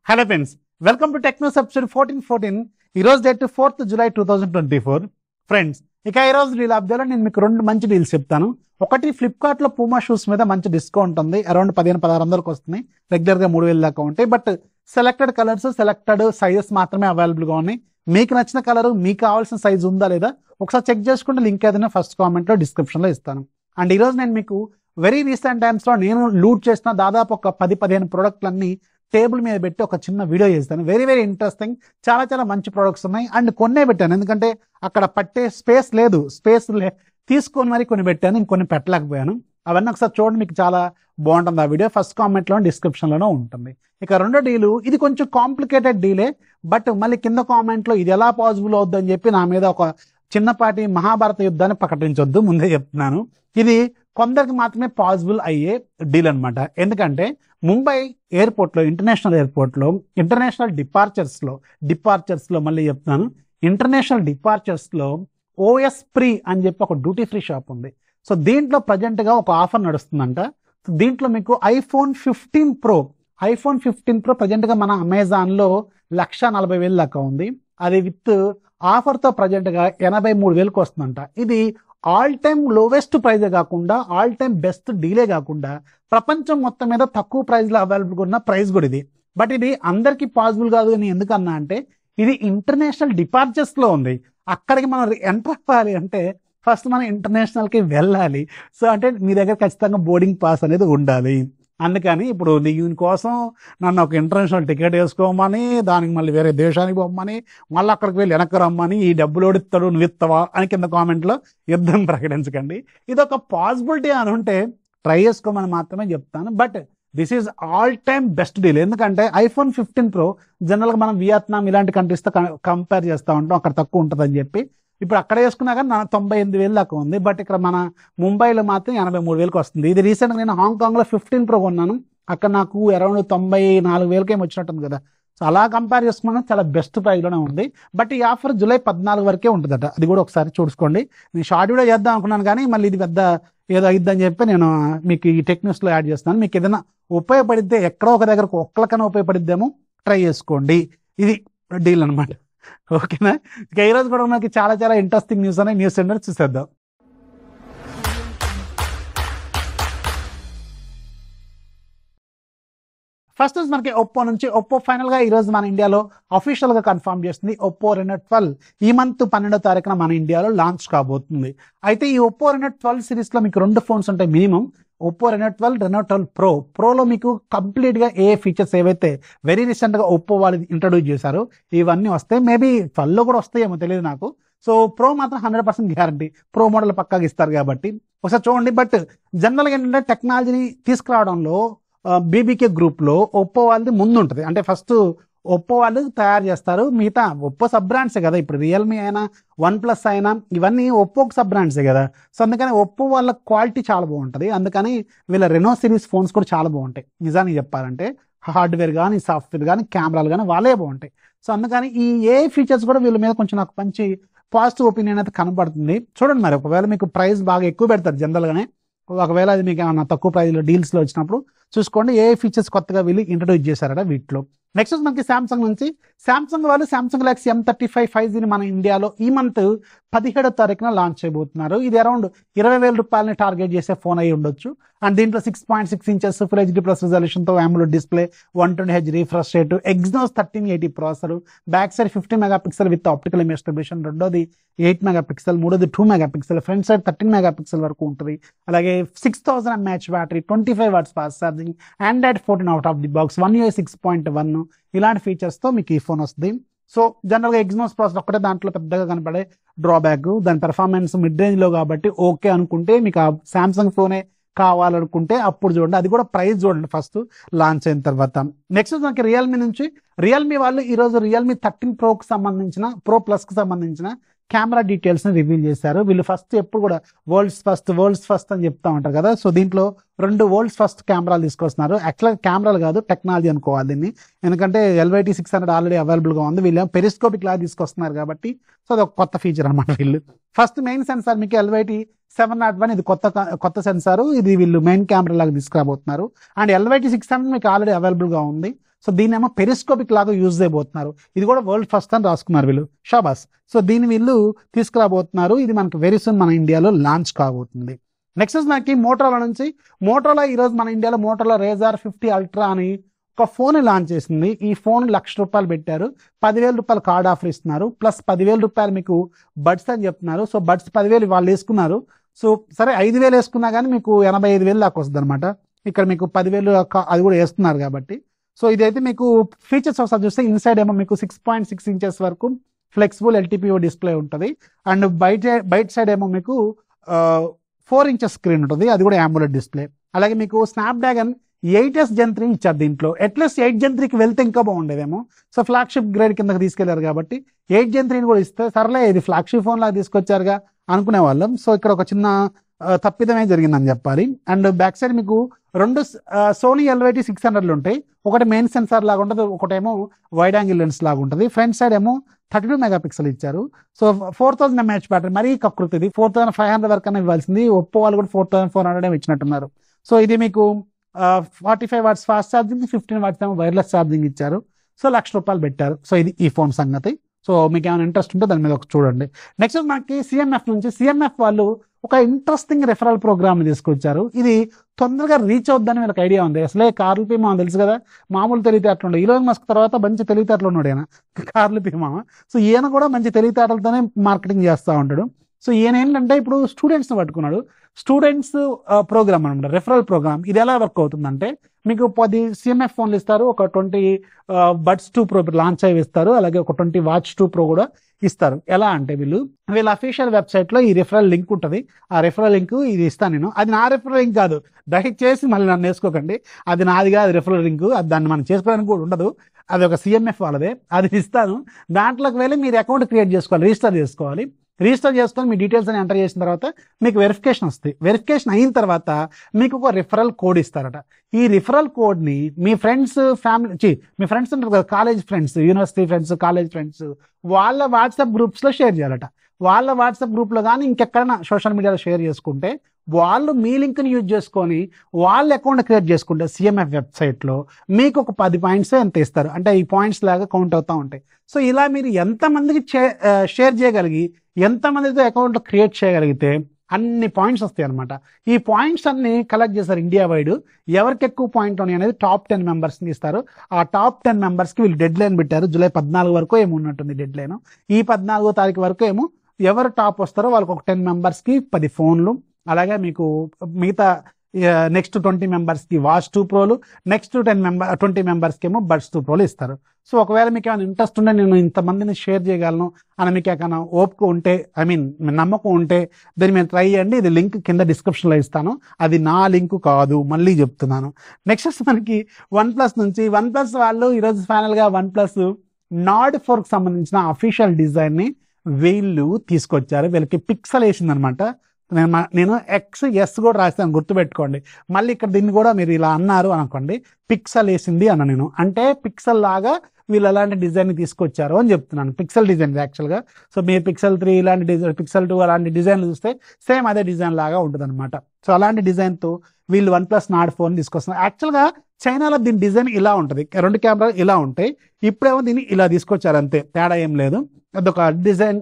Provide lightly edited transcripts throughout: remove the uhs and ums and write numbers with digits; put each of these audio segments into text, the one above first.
Hello friends, welcome to techno subsidy 1414. ఈ రోజు date 4th July 2024. Friends, ఇక ఈ రోజు డీల్ అప్డేట్లో నేను మీకు రెండు మంచి డీల్స్ చెప్తాను. ఒకటి, ఫ్లిప్కార్ట్ లో పూమా షూస్ మీద మంచి డిస్కౌంట్ ఉంది. అరౌండ్ 1500-1600 వస్తున్నాయి. రెగ్యులర్ గా 3000 దాకా ఉంటాయి. But selected colours, selected sizes మాత్రమే అవైలబుల్ గా ఉన్నాయి. మీకు నచ్చిన కలర్, మీకు కావాల్సిన సైజ్ ఉందా లేదా ఒకసారి చెక్ చేసుకుంటే లింక్ ఏదైనా ఫస్ట్ కామెంట్ లో డిస్క్రిప్షన్ లో ఇస్తాను. అండ్ ఈ రోజు నేను మీకు వెరీ రీసెంట్ టైమ్స్ లో నేను లూట్ చేసిన దాదాపు ఒక 10-15 ప్రోడక్ట్లన్నీ టేబుల్ మీద పెట్టి ఒక చిన్న వీడియో చేస్తాను. Very very interesting. చాలా మంచి ప్రొడక్ట్స్ ఉన్నాయి. అండ్ కొన్నే పెట్టాను, ఎందుకంటే అక్కడ పట్టే స్పేస్ లేదు. తీసుకొని మరి కొన్ని పెట్టాను, ఇంకొన్ని పెట్టలేకపోయాను. అవన్నీ ఒకసారి చూడండి, మీకు చాలా బాగుంటుంది ఆ వీడియో. ఫస్ట్ కామెంట్లో డిస్క్రిప్షన్లోనే ఉంటుంది. ఇక రెండో డీలు, ఇది కొంచెం కాంప్లికేటెడ్ డీలే. బట్ మళ్ళీ కింద కామెంట్లో ఇది ఎలా పాసిబుల్ అవుద్దని చెప్పి నా మీద ఒక చిన్నపాటి మహాభారత యుద్ధాన్ని ప్రకటించొద్దు, ముందే చెప్తున్నాను. ఇది కొందరికి మాత్రమే పాసిబుల్ అయ్యే డీల్ అనమాట. ఎందుకంటే ముంబై ఎయిర్పోర్ట్లో, ఇంటర్నేషనల్ ఎయిర్పోర్ట్లో, ఇంటర్నేషనల్ డిపార్చర్స్లో మళ్ళీ చెప్తున్నాను, ఇంటర్నేషనల్ డిపార్చర్స్లో ఓఎస్ ఫ్రీ అని చెప్పి ఒక డ్యూటీ ఫ్రీ షాప్ ఉంది. సో దీంట్లో ప్రజెంట్గా ఒక ఆఫర్ నడుస్తుందంట. దీంట్లో మీకు ఐఫోన్ 15 ప్రో ప్రజెంట్గా మన అమెజాన్లో 1,40,000 దాకా ఉంది. అది విత్ ఆఫర్తో ప్రజెంట్గా 83,000కి వస్తుందంట. ఇది ఆల్ టైమ్ లోవెస్ట్ ప్రైజే కాకుండా, ఆల్ టైమ్ బెస్ట్ డీలే కాకుండా, ప్రపంచం మొత్తం మీద తక్కువ ప్రైస్లో అవైలబుల్గా ఉన్న ప్రైస్ కూడా ఇది. బట్ ఇది అందరికీ పాసిబుల్ కాదు అని ఎందుకన్నా అంటే, ఇది ఇంటర్నేషనల్ డిపార్చర్స్లో ఉంది. అక్కడికి మనం ఎంటర్ అవ్వాలి అంటే ఫస్ట్ మనం ఇంటర్నేషనల్కి వెళ్ళాలి. సో అంటే మీ దగ్గర ఖచ్చితంగా బోర్డింగ్ పాస్ అనేది ఉండాలి. అందుకని ఇప్పుడు దీనికోసం నన్ను ఒక ఇంటర్నేషనల్ టికెట్ వేసుకోమని, దానికి మళ్ళీ వేరే దేశానికి పోమని, మళ్ళీ అక్కడికి వెళ్ళి వెనక్కి రమ్మని, ఈ డబ్బులు ఓడిస్తాడు నువ్వు ఇస్తావా అని కింద కామెంట్లో యుద్ధం ప్రకటించకండి. ఇది ఒక పాసిబిలిటీ అని ఉంటే ట్రై చేసుకోమని మాత్రమే చెప్తాను. But this is all time best deal. ఎందుకంటే ఐఫోన్ 15 ప్రో జనరల్గా మనం వియత్నాం ఇలాంటి కంట్రీస్తో కంపేర్ చేస్తూ ఉంటాం, అక్కడ తక్కువ ఉంటుందని చెప్పి. ఇప్పుడు అక్కడ వేసుకున్నా కానీ 98,000 దాకా ఉంది. బట్ ఇక్కడ మన ముంబైలో మాత్రం 83,000కి వస్తుంది. ఇది రీసెంట్గా నేను హాంకాంగ్లో 15 ప్రో కొన్నాను. అక్కడ నాకు అరౌండ్ 94,000కి ఏమి వచ్చినట్టుంది కదా. సో అలా కంపేర్ చేసుకున్నా చాలా బెస్ట్ ప్రైస్లోనే ఉంది. బట్ ఈ ఆఫర్ జూలై 14 వరకే ఉంటుందట. అది కూడా ఒకసారి చూసుకోండి. నేను షార్ట్ వీడియో చేద్దాం అనుకున్నాను కానీ మళ్ళీ ఇది పెద్ద ఏదో అయిద్దని చెప్పి నేను మీకు ఈ టెక్నిక్స్లో యాడ్ చేస్తాను. మీకు ఏదైనా ఉపయోగపడితే, ఎక్కడో ఒక దగ్గరకు ఒక్కరికైనా ఉపయోగపడిద్దేమో ట్రై చేసుకోండి. ఇది డీల్ అనమాట. ఓకేనా? ఇక ఈరోజు కూడా మనకి చాలా ఇంట్రెస్టింగ్ న్యూస్ అనే న్యూస్ ఏంటో చూసేద్దాం. ఫస్ట్ మనకి ఒప్పో నుంచి. ఒప్పో ఫైనల్ గా ఈ రోజు మన ఇండియాలో అఫీషియల్ గా కన్ఫర్మ్ చేస్తుంది. ఒప్పో రెనో 12 ఈ మంత్ 12వ తారీఖున మన ఇండియాలో లాంచ్ కాబోతుంది. అయితే ఈ ఒప్పో రెనో 12 సిరీస్ లో మీకు 2 ఫోన్స్ ఉంటాయి మినిమం. ఒప్పో రెనో 12, రెనో 12 ప్రోలో మీకు కంప్లీట్ గా ఏ ఫీచర్స్ ఏవైతే వెరీ రీసెంట్ గా ఒప్పో వాళ్ళు ఇంట్రడ్యూస్ చేశారో ఇవన్నీ వస్తాయి. మేబీ 12లో కూడా వస్తాయేమో తెలియదు నాకు. సో ప్రో మాత్రం 100% గ్యారంటీ, ప్రో మోడల్ పక్కాగా ఇస్తారు కాబట్టి ఒకసారి చూడండి. బట్ జనరల్గా ఏంటంటే టెక్నాలజీని తీసుకురావడంలో బీబీకే గ్రూప్ లో ఒప్పో వాళ్ళది ముందు ఉంటుంది. అంటే ఫస్ట్ ఒప్పో వాళ్ళు తయారు చేస్తారు. మిగతా ఒప్పో సబ్ బ్రాండ్సే కదా. ఇప్పుడు రియల్మీ అయినా, OnePlus అయినా ఇవన్నీ ఒప్పోకి సబ్ బ్రాండ్సే కదా. సో అందుకని ఒప్పో వాళ్ళ క్వాలిటీ చాలా బాగుంటుంది. అందుకని వీళ్ళ రెనో సిరీస్ ఫోన్స్ కూడా చాలా బాగుంటాయి. నిజానికి చెప్పాలంటే హార్డ్వేర్ కానీ, సాఫ్ట్వేర్ కానీ, కెమెరాలు కానీ వాళ్ళే బాగుంటాయి. సో అందుకని ఈ ఏ ఫీచర్స్ కూడా వీళ్ళ మీద కొంచెం నాకు మంచి పాజిటివ్ ఒపీనియన్ అయితే కనబడుతుంది. చూడండి, మరి ఒకవేళ మీకు ప్రైస్ బాగా ఎక్కువ పెడతారు జనరల్గానే. ఒకవేళ అది మీకు ఏమన్నా తక్కువ ప్రైస్లో డీల్స్లో వచ్చినప్పుడు చూసుకోండి ఏ ఫీచర్స్ కొత్తగా వీళ్ళు ఇంట్రడ్యూస్ చేశారట వీటిలో. నెక్స్ట్ మనకి శాంసంగ్ నుంచి. శాంసంగ్ వాళ్ళు శాంసంగ్ గెలాక్సీ M35 5Gని మన ఇండియాలో ఈ మంత్ 17వ తారీఖున లాంచ్ చేయబోతున్నారు. ఇది అరౌండ్ 20,000 రూపాయలని టార్గెట్ చేసే ఫోన్ అయి ఉండొచ్చు. అండ్ దీంట్లో 6.6 ఇంచెస్ ఫుల్ HD+ రిజల్యూషన్తో AMOLED display, 120Hz refresh rate, Exynos 1380 processor, back side 50 megapixel with optical image stabilisation, రెండోది 8 మెగాపిక్సెల్, మూడోది 2 మెగాపిక్సెల్, ఫ్రంట్ సైడ్ 13 మెగాపిక్సెల్ వరకు ఉంటుంది. అలాగే 6000 mAh battery, 25 watts fast charging, Android 14 out of the box, 1 UI 6.1 ఇలాంటి ఫీచర్స్తో మీకు ఈ phone వస్తుంది. So జనరల్గా ఎగ్జినోస్ ప్రాసెసర్ ఒక్కటే దాంట్లో పెద్దగా కనపడే డ్రాబ్యాక్. దాని పెర్ఫార్మెన్స్ మిడ్ రేంజ్లో కాబట్టి ఓకే అనుకుంటే, మీకు ఆ శాంసంగ్ ఫోనే కావాలనుకుంటే అప్పుడు చూడండి. అది కూడా ప్రైస్ చూడండి ఫస్ట్ లాంచ్ అయిన తర్వాత. నెక్స్ట్ మనకి రియల్మీ నుంచి. రియల్మీ వాళ్ళు ఈరోజు రియల్మీ 13 ప్రోకి సంబంధించిన, ప్రో ప్లస్కి సంబంధించిన కెమెరా డీటెయిల్స్ని రివీల్ చేశారు. వీళ్ళు ఫస్ట్ ఎప్పుడు కూడా వరల్డ్స్ ఫస్ట్ అని చెప్తా ఉంటారు కదా. సో దీంట్లో 2 వరల్డ్స్ ఫస్ట్ కెమెరాలు తీసుకొస్తున్నారు. యాక్చువల్గా కెమెరాలు కాదు, టెక్నాలజీ అనుకోవాలి దీన్ని. ఎందుకంటే LYT 600 ఆల్రెడీ అవైలబుల్గా ఉంది. వీళ్ళు పెరిస్కోపిక్ లా తీసుకొస్తున్నారు కాబట్టి సో అది ఒక కొత్త ఫీచర్ అనమాట. వీళ్ళు ఫస్ట్ మెయిన్ సెన్సార్ మీకు LYT 701, ఇది కొత్త సెన్సార్. ఇది వీళ్ళు మెయిన్ కెమెరా లాగా తీసుకురాబోతున్నారు. అండ్ LYT 600 మీకు ఆల్రెడీ అవైలబుల్గా ఉంది. సో దీన్నేమో పెరిస్కోపిక్ లాగా యూజ్ చేయబోతున్నారు. ఇది కూడా వరల్డ్ ఫస్ట్ అని రాసుకున్నారు వీళ్ళు, షాబాస్. సో దీన్ని వీళ్ళు తీసుకురాబోతున్నారు. ఇది మనకు వెరీ సూన్ మన ఇండియాలో లాంచ్ కాబోతుంది. నెక్స్ట్ మనకి మోటరోలా నుంచి, మోటరోలా ఈరోజు మన ఇండియాలో మోటరోలా Razr 50 Ultra అని ఒక ఫోన్ లాంచ్ చేసింది. ఈ ఫోన్ ₹1,00,000 పెట్టారు, ₹10,000 కార్డ్ ఆఫర్ ఇస్తున్నారు, ప్లస్ ₹10,000 మీకు బడ్స్ అని చెప్తున్నారు. సో బడ్స్ 10,000 వాళ్ళు వేసుకున్నారు. సో సరే 5,000 వేసుకున్నా కానీ మీకు 85,000 దాకా వస్తుంది అనమాట. ఇక్కడ మీకు 10,000 అది కూడా వేస్తున్నారు కాబట్టి. సో ఇదైతే మీకు ఫీచర్స్ ఒకసారి చూస్తే ఇన్సైడ్ ఏమో మీకు 6.6 ఇంచెస్ వరకు ఫ్లెక్సిబుల్ LTPO డిస్ప్లే ఉంటుంది. అండ్ బయట సైడ్ ఏమో మీకు 4 ఇంచెస్ స్క్రీన్ ఉంటుంది, అది కూడా AMOLED డిస్ప్లే. అలాగే మీకు స్నాప్డ్రాగన్ 8S Gen 3 ఇచ్చారు దీంట్లో. అట్లీస్ట్ 8 Gen 3కి వెళ్తే ఇంకా బాగుండేదేమో. సో ఫ్లాగ్షిప్ గ్రేడ్ కిందకి తీసుకెళ్లారు కాబట్టి 8 Gen 3 కూడా ఇస్తే సర్లే ఇది ఫ్లాగ్షిప్ ఫోన్ లాగా తీసుకొచ్చారుగా అనుకునే వాళ్ళం. సో ఇక్కడ ఒక చిన్న తప్పిదమే జరిగిందని చెప్పాలి. అండ్ బ్యాక్ సైడ్ మీకు 2 Sony LYT-600 ఉంటాయి. ఒకటి మెయిన్ సెన్సార్ లాగా ఉంటుంది, ఒకటేమో వైడ్ యాంగిల్ లెన్స్ లాగా ఉంటుంది. ఫ్రంట్ సైడ్ ఏమో 32 మెగాపిక్సెల్ ఇచ్చారు. సో 4000 mAh బ్యాటరీ, మరీ కకృతిది. 4500 వరకు అన్న ఇవ్వాల్సింది, ఒప్పో వాళ్ళు కూడా 4400 ఇచ్చినట్టున్నారు. సో ఇది మీకు 45 వాట్స్ ఫాస్ట్ ఛార్జింగ్, 15 వాట్స్ ఏమో వైర్లెస్ ఛార్జింగ్ ఇచ్చారు. సో ₹1,00,000 పెట్టారు. సో ఇది ఈ ఫోన్ సంగతి. సో మీకు ఏమైనా ఇంట్రెస్ట్ ఉంటే దాని మీద ఒక చూడండి. నెక్స్ట్ మనకి CMF నుంచి, CMF వాళ్ళు ఒక ఇంట్రెస్టింగ్ రెఫరల్ ప్రోగ్రామ్ తీసుకొచ్చారు. ఇది తొందరగా రీచ్ అవుద్దని వీళ్ళకి ఐడియా ఉంది. అసలే కార్ల్ పీ మామ తెలుసు కదా, మామూలు తెలివితేటలు ఉండే. ఈలోన్ మస్క్ తర్వాత మంచి తెలివితేటలు ఉన్నాడు ఈయన, కార్ల్ పీ మామ. సో ఈయన కూడా మంచి తెలివితేటలతోనే మార్కెటింగ్ చేస్తూ ఉంటాడు. సో ఈయన ఏంటంటే ఇప్పుడు స్టూడెంట్స్ని పట్టుకున్నాడు. స్టూడెంట్స్ ప్రోగ్రామ్ అనమాట, రెఫరల్ ప్రోగ్రామ్. ఇది ఎలా వర్క్ అవుతుందంటే మీకు 10 CMF ఫోన్లు ఇస్తారు, ఒక 20 బడ్స్ 2 Pro లాంచ్ అయ్యి ఇస్తారు, అలాగే ఒక 20 వాచ్ 2 Pro కూడా ఇస్తారు. ఎలా అంటే వీళ్ళ అఫీషియల్ వెబ్సైట్లో ఈ రెఫరల్ లింక్ ఉంటుంది. ఆ రెఫరల్ లింక్ ఇది ఇస్తాను నేను. అది నా రెఫరల్ లింక్ కాదు, దయచేసి మళ్ళీ నన్ను వేసుకోకండి. అది నాది కాదు రెఫరల్ లింక్, అది దాన్ని మనం చేసుకోవడానికి కూడా ఉండదు. అది ఒక CMF వాళ్ళదే, అది ఇస్తాను. దాంట్లోకి వెళ్ళి మీరు అకౌంట్ క్రియేట్ చేసుకోవాలి, రిజిస్టర్ చేసుకోవాలి. రిజిస్టర్ చేసుకొని మీ డీటెయిల్స్ అని ఎంటర్ చేసిన తర్వాత మీకు వెరిఫికేషన్ వస్తుంది. వెరిఫికేషన్ అయిన తర్వాత మీకు ఒక రిఫరల్ కోడ్ ఇస్తారట. ఈ రిఫరల్ కోడ్ని మీ ఫ్రెండ్స్, మీ ఫ్రెండ్స్ ఉంటారు కదా, college friends, university friends, college friends, వాళ్ళ వాట్సాప్ గ్రూప్స్లో షేర్ చేయాలట. వాళ్ళ వాట్సాప్ గ్రూప్లో కానీ ఇంకెక్కడైనా సోషల్ మీడియాలో షేర్ చేసుకుంటే వాళ్ళు మీ లింక్ని యూజ్ చేసుకొని వాళ్ళ అకౌంట్ క్రియేట్ చేసుకుంటే CMF వెబ్సైట్లో మీకు ఒక 10 పాయింట్స్ ఎంత ఇస్తారు. అంటే ఈ పాయింట్స్ లాగా కౌంట్ అవుతూ ఉంటాయి. సో ఇలా మీరు ఎంతమందికి షేర్ చేయగలిగి, ఎంతమందితో అకౌంట్ క్రియేట్ చేయగలిగితే అన్ని పాయింట్స్ వస్తాయి అనమాట. ఈ పాయింట్స్ అన్ని కలెక్ట్ చేస్తారు ఇండియా వైడ్. ఎవరికి ఎక్కువ పాయింట్ ఉన్నాయి అనేది టాప్ 10 మెంబర్స్ని ఇస్తారు. ఆ టాప్ 10 మెంబర్స్కి వీళ్ళు డెడ్ లైన్ పెట్టారు. జూలై 14 వరకు ఏమో ఉన్నట్టుంది డెడ్ లైన్. ఈ 14వ తారీఖు వరకు ఏమో ఎవరు టాప్ వస్తారో వాళ్ళకి ఒక 10 మెంబర్స్కి 10 ఫోన్లు, అలాగే మీకు మిగతా నెక్స్ట్ 20 మెంబర్స్కి వాచ్ 2 Proలు, నెక్స్ట్ 20 మెంబర్స్కి ఏమో బడ్స్ 2 Proలు ఇస్తారు. సో ఒకవేళ మీకు ఏమైనా ఇంట్రెస్ట్ ఉంటే నేను ఇంతమందిని షేర్ చేయగలను అని మీకు ఏమైనా ఓపిక ఉంటే, నమ్మకం ఉంటే దీన్ని మీరు ట్రై చేయండి. ఇది లింక్ కింద డిస్క్రిప్షన్లో ఇస్తాను. అది నా లింక్ కాదు, మళ్ళీ చెప్తున్నాను. నెక్స్ట్ మనకి OnePlus నుంచి, OnePlus వాళ్ళు ఈరోజు ఫైనల్గా OnePlus Nord 4కి సంబంధించిన అఫీషియల్ డిజైన్ని వీళ్ళు తీసుకొచ్చారు. వీళ్ళకి పిక్సెల్ వేసిందనమాట. నేను XS కూడా రాస్తాను, గుర్తుపెట్టుకోండి. మళ్ళీ ఇక్కడ దీన్ని కూడా మీరు ఇలా అన్నారు అనుకోండి, పిక్సెల్ వేసింది అన్న నేను. అంటే పిక్సెల్ లాగా వీళ్ళు ఎలాంటి డిజైన్ తీసుకొచ్చారు అని చెప్తున్నాను. పిక్సెల్ డిజైన్ యాక్చువల్గా. సో మీరు Pixel 3 ఇలాంటి డిజైన్, Pixel 2 అలాంటి డిజైన్లు చూస్తే సేమ్ అదే డిజైన్ లాగా ఉంటుంది అనమాట. సో అలాంటి డిజైన్తో వీళ్ళు OnePlus Nord 4 తీసుకొస్తున్నారు. యాక్చువల్గా చైనాలో దీని డిజైన్ ఇలా ఉంటుంది, 2 కెమెరాలు ఇలా ఉంటాయి. ఇప్పుడేమో దీన్ని ఇలా తీసుకొచ్చారు, అంతే, తేడా ఏం లేదు. అదొక డిజైన్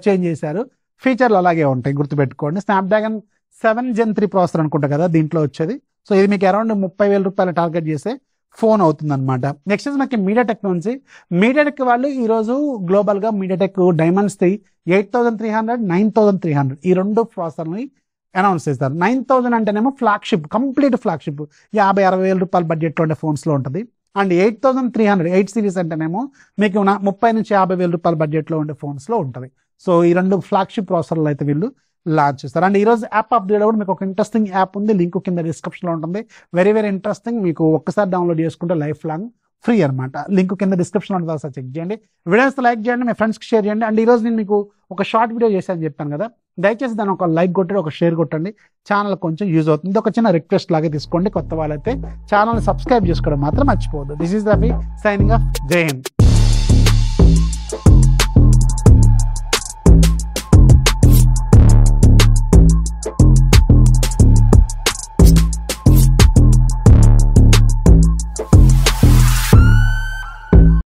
చేంజ్ చేశారు. ఫీచర్లు అలాగే ఉంటాయి, గుర్తుపెట్టుకోండి. స్నాప్డ్రాగన్ 7 Gen 3 ప్రాసెసర్ అనుకుంటా కదా దీంట్లో వచ్చేది. సో ఇది మీకు అరౌండ్ ₹30,000 టార్గెట్ చేసే ఫోన్ అవుతుంది అనమాట. నెక్స్ట్ మనకి MediaTek నుంచి, MediaTek వాళ్ళు ఈరోజు గ్లోబల్గా MediaTek Dimensity 8300, 9300 ఈ 2 ప్రాసెసర్ని అనౌన్స్ చేస్తారు. 9000 అంటేనేమో ఫ్లాగ్షిప్, కంప్లీట్ ఫ్లాగ్షిప్, ₹50,000-60,000 బడ్జెట్లో ఉండే ఫోన్స్లో ఉంటుంది. అండ్ 8300 8 సిరీస్ అంటేనేమో మీకు ₹30,000-50,000 బడ్జెట్లో ఉండే ఫోన్స్లో ఉంటుంది. సో ఈ 2 ఫ్లాగ్షిప్ ప్రాసెసర్లు అయితే వీళ్ళు లాంచ్ చేస్తారు. అండ్ ఈరోజు యాప్ అప్డేట్ కూడా మీకు ఒక ఇంట్రెస్టింగ్ యాప్ ఉంది, లింక్ కింద డిస్క్రిప్షన్లో ఉంటుంది. Very very interesting. మీకు ఒక్కసారి డౌన్లోడ్ చేసుకుంటే లైఫ్ లాంగ్ ఫ్రీ అనమాట. లింక్ కింద డిస్క్రిప్షన్లో ఉంటుంది, ఒకసారి చెక్ చేయండి. వీడియోస్ లైక్ చేయండి, మీ ఫ్రెండ్స్కి షేర్ చేయండి. అండ్ ఈరోజు నేను మీకు ఒక షార్ట్ వీడియో చేశాను చెప్పాను కదా, దయచేసి దాన్ని ఒక లైక్ కొట్టండి, ఒక షేర్ కొట్టండి. ఛానల్ కొంచెం యూజ్ అవుతుంది. ఇది ఒక చిన్న రిక్వెస్ట్ లాగా తీసుకోండి. కొత్త వాళ్ళైతే ఛానల్ని సబ్స్క్రైబ్ చేసుకోవడం మాత్రం మర్చిపోవద్దు. This is Rafi signing off. జై హింద్.